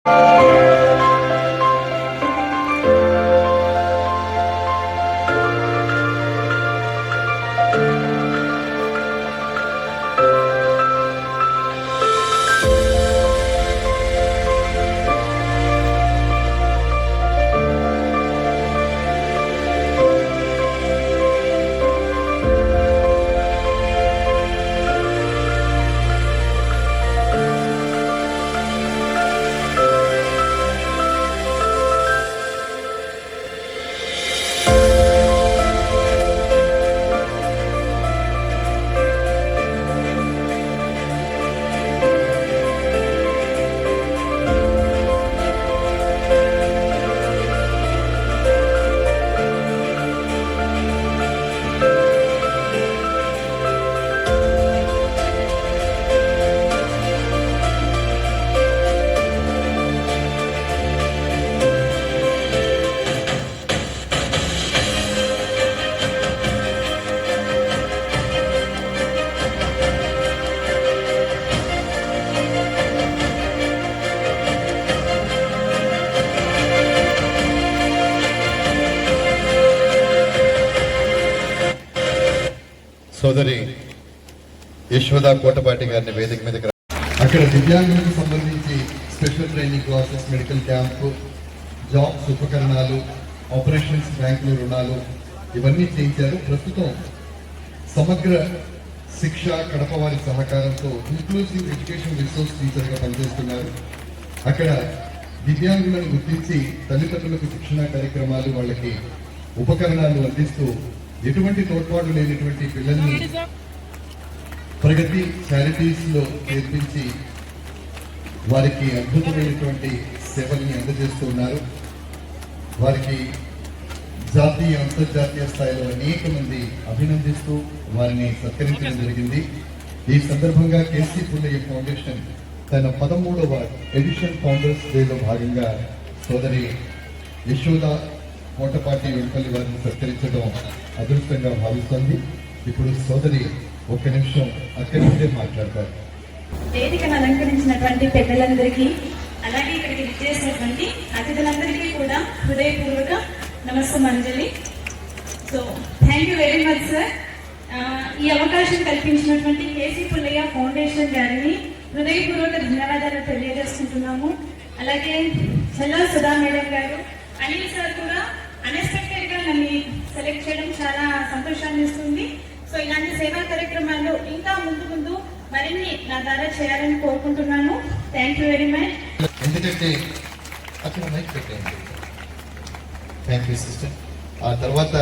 సోదరి యశోద కోటపాటి గారిని వేదిక మీద అక్కడ దివ్యాంగులకు సంబంధించి special training classes, medical camp, jobs, ఉపకరణాలు, ఆపరేషన్స్, బ్యాంకులు రుణాలు ఇవన్నీ చేయించారు. ప్రస్తుతం సమగ్ర శిక్ష కడప వారి సహకారంతో ఇంక్లూసివ్ ఎడ్యుకేషన్ రిసోర్స్ టీచర్గా పనిచేస్తున్నారు. అక్కడ దివ్యాంగులను గుర్తించి తల్లిదండ్రులకు శిక్షణ కార్యక్రమాలు, వాళ్ళకి ఉపకరణాలు అందిస్తూ ఎటువంటి తోడ్పాటు లేనటువంటి పిల్లల్ని ప్రగతి చారిటీస్ లో చేర్పించి వారికి అద్భుతమైనటువంటి సేవల్ని అందజేస్తున్నారు. వారికి జాతీయ, అంతర్జాతీయ స్థాయిలో అనేక మంది అభినందిస్తూ వారిని సత్కరించడం జరిగింది. ఈ సందర్భంగా కేసీ పుల్లయ్య ఫౌండేషన్ తన 13వ ఎడిషన్ ఫౌండర్స్ డేలో భాగంగా సోదరి యశోద కోటపాటి వెంపల్లి వారిని సత్కరించడం అదృష్టంగా భావిస్తోంది. ఇప్పుడు సోదరి ఒక్క నిమిషం అక్కడి నుండే మాట్లాడతారు. వేదికను అలంకరించినటువంటి పెద్దలందరికీ, అలాగే ఇక్కడికి విచ్చేసినటువంటి అతిథులందరికీ కూడా హృదయపూర్వక నమస్కారాంజలి. So thank you very much sir. ఈ అవకాశం కల్పించినటువంటి కేసీ పుల్లయ్య ఫౌండేషన్ గారిని హృదయపూర్వక ధన్యవాదాలు తెలియజేసుకుంటున్నాము. అలాగే చల్లా సుధా మేడం గారు, అనిల్ సార్ కూడా అన్ఎక్స్పెక్టెడ్ గా నన్ను సెలెక్ట్ చేయడం చాలా సంతోషాన్ని ఇస్తుంది. సో ఇలాంటి సేవా కార్యక్రమాలు ఇంకా ముందు మరిన్ని నా ద్వారా చేయాలని కోరుకుంటున్నాను. Thank you very much. ఎందుకంటే అక్కడ మైక్ పెట్టండి. Thank you sister. ఆ తర్వాత